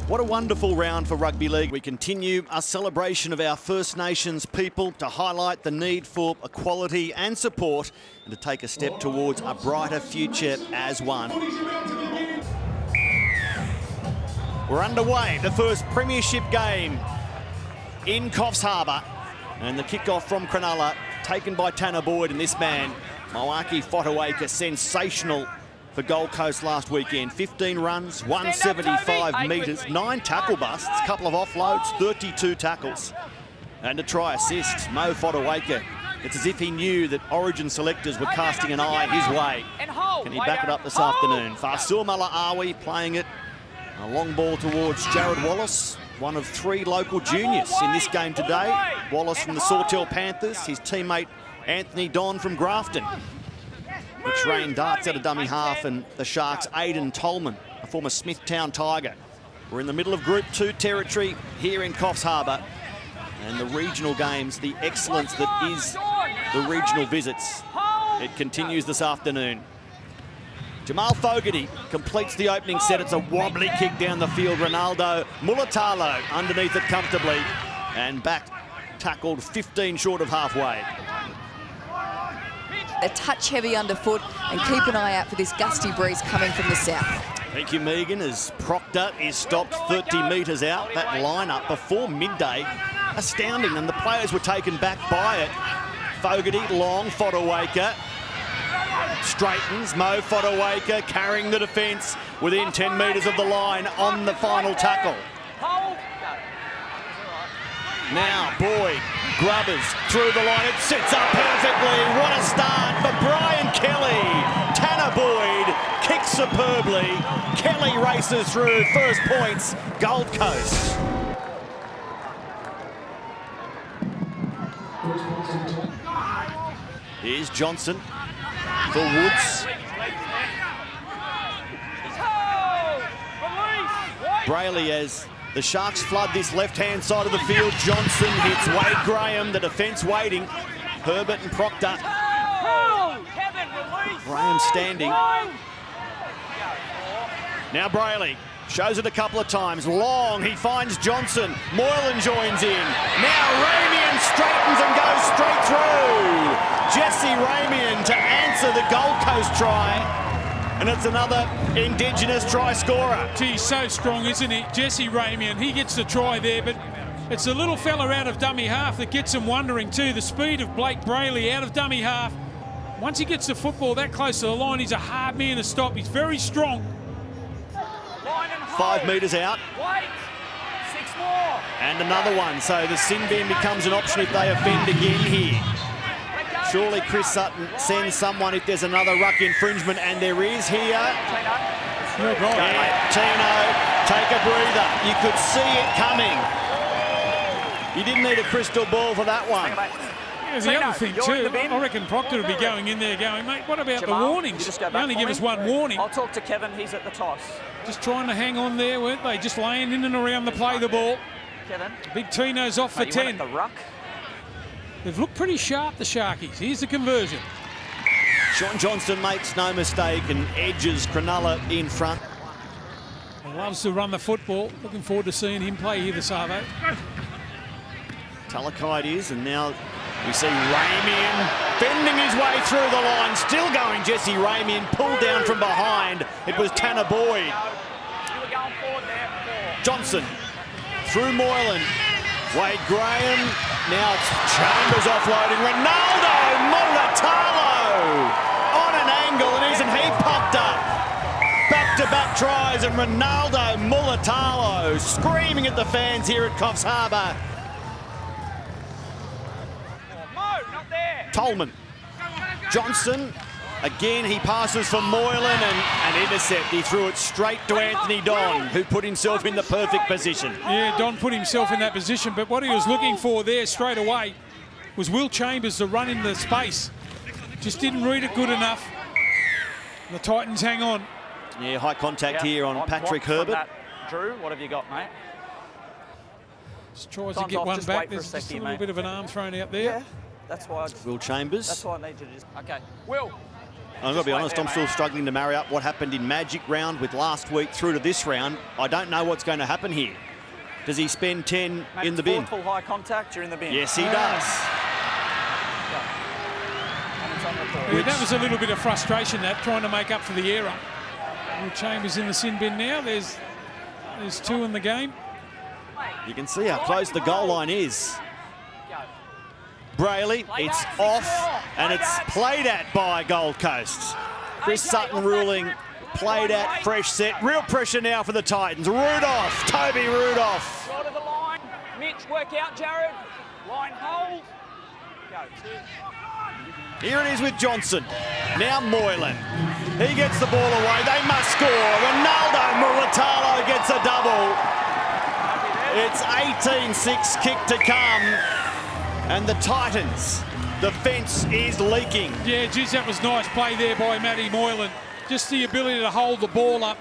What a wonderful round for rugby league. We continue our celebration of our First Nations people to highlight the need for equality and support and to take a step towards a brighter future as one. We're underway, the first premiership game in Coffs Harbour, and the kickoff from Cronulla taken by Tanner Boyd, and this man, Moaki Fotuaika, sensational for Gold Coast last weekend. 15 runs, 175 metres, 9 tackle busts, a couple of offloads, 32 tackles. And a try assist. Mo Fotuaika, it's as if he knew that Origin selectors were casting an eye his way. Can he back it up this afternoon? Fasil Malaawi playing it. A long ball towards Jared Wallace, one of 3 local juniors in this game today. Wallace from the Sawtell Panthers, his teammate Anthony Don from Grafton. Which rain darts out of dummy half, and the Sharks' Aidan Tolman, a former Smithtown Tiger. We're in the middle of Group 2 territory here in Coffs Harbour, and the regional games, the excellence that is the regional visits, it continues this afternoon. Jamal Fogarty completes the opening set. It's a wobbly kick down the field. Ronaldo Mulatalo underneath it comfortably, and back tackled 15 short of halfway. A touch heavy underfoot, and keep an eye out for this gusty breeze coming from the south. Thank you, Megan, as Proctor is stopped 30 metres out. That lineup before midday, astounding, and the players were taken back by it. Fogarty, long, Fotuaika, straightens, Mo Fotuaika carrying the defence within 10 metres of the line on the final tackle. Now Boyd, Grubbers through the line, it sits up perfectly. What a start for Brian Kelly. Tanner Boyd kicks superbly. Kelly races through, first points, Gold Coast. Here's Johnson for Woods. Brayley as the Sharks flood this left-hand side of the field. Johnson hits Wade Graham, the defence waiting. Herbert and Proctor. Graham standing. Now Brayley shows it a couple of times. Long, he finds Johnson. Moylan joins in. Now Ramian straightens and goes straight through. Jesse Ramian to answer the Gold Coast try. And it's another Indigenous try scorer. Gee, he's so strong, isn't he? Jesse Ramian, he gets the try there, but it's the little fella out of dummy half that gets him wondering too. The speed of Blake Brayley out of dummy half. Once he gets the football that close to the line, he's a hard man to stop. He's very strong. 5 metres out. Wait. 6 more. And another one. So the sin bin becomes an option if they offend again here. Surely Chris Sutton sends someone if there's another ruck infringement, and there is here. Yeah, Tino, take a breather. You could see it coming. You didn't need a crystal ball for that one. Yeah, the other thing too, I reckon Proctor would be going in there going, mate, what about Jamal, the warnings? You only give us one warning. I'll talk to Kevin, he's at the toss. Just trying to hang on there, weren't they? Just laying in and around the play the ball. Kevin. Big Tino's off for 10. The ruck. They've looked pretty sharp, the Sharkies. Here's the conversion. Shaun Johnson makes no mistake and edges Cronulla in front. He loves to run the football. Looking forward to seeing him play here this Arvo. Talakai it is, and now we see Ramian bending his way through the line. Still going, Jesse Ramian, pulled down from behind. It was Tanner Boyd. Johnson through Moylan. Wade Graham, now it's Chambers offloading. Ronaldo Mulatalo on an angle, and isn't he popped up? Back-to-back tries, and Ronaldo Mulatalo screaming at the fans here at Coffs Harbour. Tolman, Johnson, again he passes for Moylan, and an intercept. He threw it straight to Anthony Don, who put himself in the perfect position. Yeah, Don put himself in that position, but what he was looking for there straight away was Will Chambers to run in the space. Just didn't read it good enough. The Titans hang on. Yeah, high contact here on Patrick Herbert. Drew, what have you got, mate? Just tries to get one back. There's just a little bit of an arm thrown out there. Yeah, that's why. Will Chambers. That's why I need you to just. Okay, Will. I've got to be honest, I'm still struggling to marry up what happened in Magic round with last week through to this round. I don't know what's going to happen here. Does he spend 10 in the bin? Full high contact, you're in the bin. Yes, he does. Yeah, that was a little bit of frustration, that, trying to make up for the error. Will Chambers in the sin bin now. There's 2 in the game. You can see how close the goal line is. Brayley, it's off, and it's played at by Gold Coast. Chris Sutton ruling, played at, fresh set. Real pressure now for the Titans. Rudolph, Toby Rudolph. Short of the line. Mitch, work out, Jared. Line hold. Go, 2. Here it is with Johnson. Now Moylan. He gets the ball away. They must score. Ronaldo Mulatalo gets a double. It's 18-6 kick to come. And the Titans, the fence is leaking. Yeah, geez, that was nice play there by Matty Moylan. Just the ability to hold the ball up.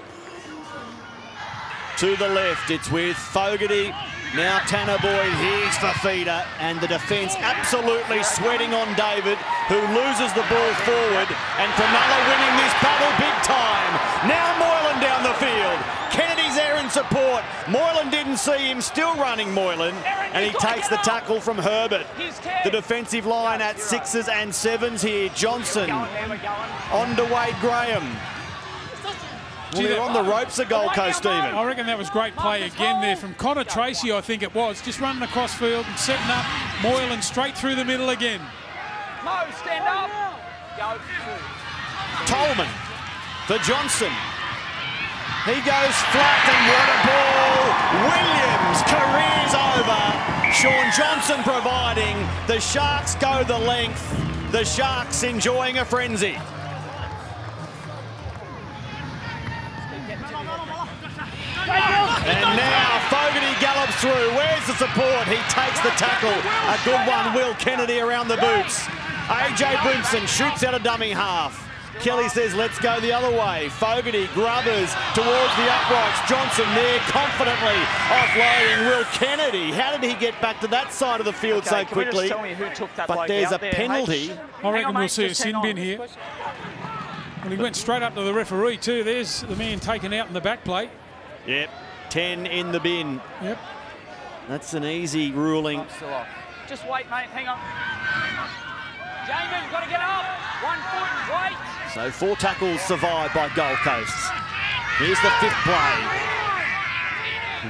To the left, it's with Fogarty. Now Tanner Boyd, here's Fafita, and the defence absolutely sweating on David, who loses the ball forward, and Cronulla winning this battle big time. Now Moylan down the field. Kennedy's there in support. Moylan didn't see him, still running Moylan, and he takes the tackle from Herbert. The defensive line at 6s and 7s here. Johnson on to Wade Graham. Well, they're on the ropes of Gold Coast even. I reckon that was great play again there from Connor Tracy, I think it was. Just running across field and setting up Moylan straight through the middle again. Mo, stand up. Go. Tolman for Johnson. He goes flat, and what a ball. Williams careers over. Shaun Johnson providing. The Sharks go the length. The Sharks enjoying a frenzy. And now Fogarty gallops through. Where's the support? He takes the tackle. A good one, Will Kennedy around the boots. AJ Brimson shoots out a dummy half. Kelly says, let's go the other way. Fogarty, grubbers towards the uprights. Johnson there confidently offloading Will Kennedy. How did he get back to that side of the field so quickly? Tell me who took that but there's a there, penalty. I reckon we'll see a sin bin here. Well, he went straight up to the referee too. There's the man taken out in the back plate. Yep, 10 in the bin. Yep. That's an easy ruling. Just wait, mate. Hang on. Jamin, got to get up. 1 foot, wait. So 4 tackles survived by Gold Coast. Here's the 5th play.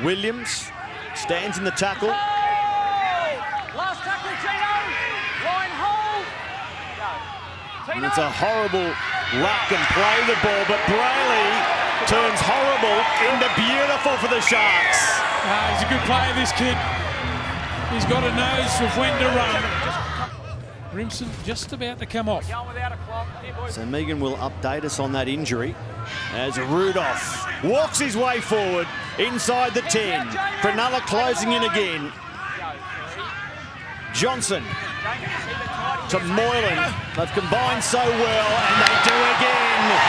Williams stands in the tackle. Last tackle, Tino. Line hold. Go. And it's a horrible luck and play the ball, but Brayley turns horrible into beautiful for the Sharks. He's a good player, this kid. He's got a nose of when to run. Brimson just about to come off. So Megan will update us on that injury as Rudolph walks his way forward inside the 10. Cronulla closing in again. Johnson to Moylan. They've combined so well, and they do again.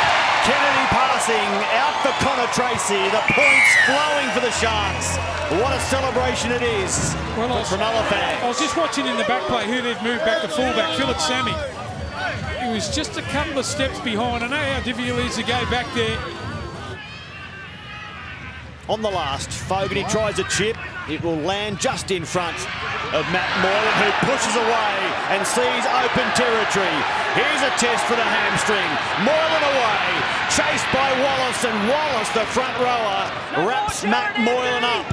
Kennedy passing out for Connor Tracy. The points flowing for the Sharks. What a celebration it is for Cronulla fans. I was just watching in the back play who they've moved back to fullback, Philip Sammy. He was just a couple of steps behind. I know how difficult it is to go back there. On the last, Fogarty tries a chip. It will land just in front of Matt Moylan, who pushes away and sees open territory. Here's a test for the hamstring. Moylan away, chased by Wallace, and Wallace, the front rower, wraps Matt Moylan up.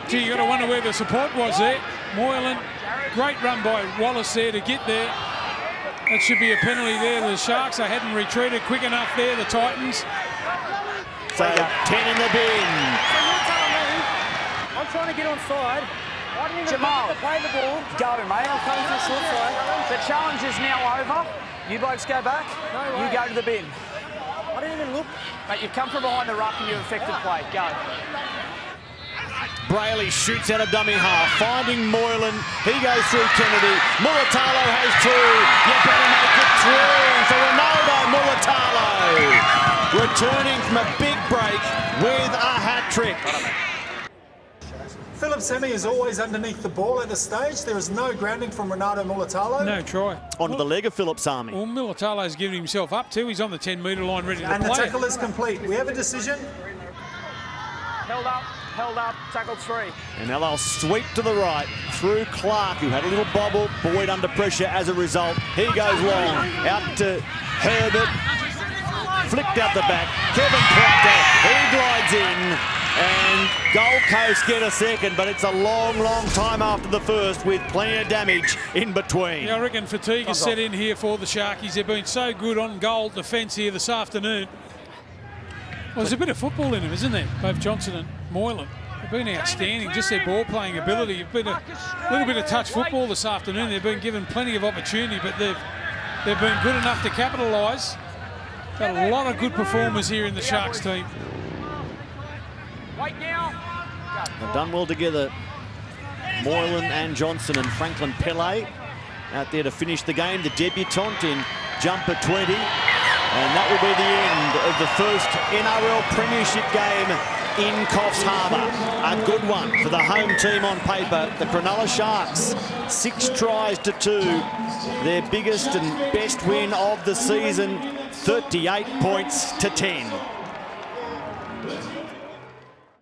Gee, you got to wonder where the support was there. Moylan, great run by Wallace there to get there. That should be a penalty there. The Sharks, they hadn't retreated quick enough there, the Titans. So 10 in the bin. I'm trying to get on side. I didn't even Jamal, play the ball. Go, mate. I'm coming to the short side. The challenge is now over. You blokes go back. No You way. go to the bin. I didn't even look. Mate, you've come from behind the ruck and you've affected play. Go. Brayley shoots out a dummy half, finding Moylan. He goes through Kennedy. Mulatalo has 2. You better make it 3 for Ronaldo Mulatalo. Returning from a big break with a hat-trick. Philip Semi is always underneath the ball at the stage. There is no grounding from Renato Mulatalo. No try. Onto the leg of Phillips Army. Well, Mulatalo's giving himself up too. He's on the 10-metre line ready to play. And the tackle is complete. We have a decision. Held up, tackled 3. And now they'll sweep to the right through Clark, who had a little bobble. Boyd under pressure as a result. He goes long, out to Herbert. Flicked out the back. Kevin Proctor, he glides in. And Gold Coast get a second, but it's a long, long time after the first with plenty of damage in between. Yeah, I reckon fatigue has set in here for the Sharkies. They've been so good on goal defence here this afternoon. Well, there's a bit of football in them, isn't there? Both Johnson and Moylan have been outstanding. Just their ball-playing ability. It's been a little bit of touch football this afternoon. They've been given plenty of opportunity, but they've been good enough to capitalise. Got a lot of good performers here in the Sharks team. Wait now. They've done well together. Moylan and Johnson and Franklin Pele out there to finish the game. The debutant in jumper 20. And that will be the end of the first NRL Premiership game in Coffs Harbour. A good one for the home team on paper. The Cronulla Sharks, 6 tries to 2. Their biggest and best win of the season, 38 points to 10.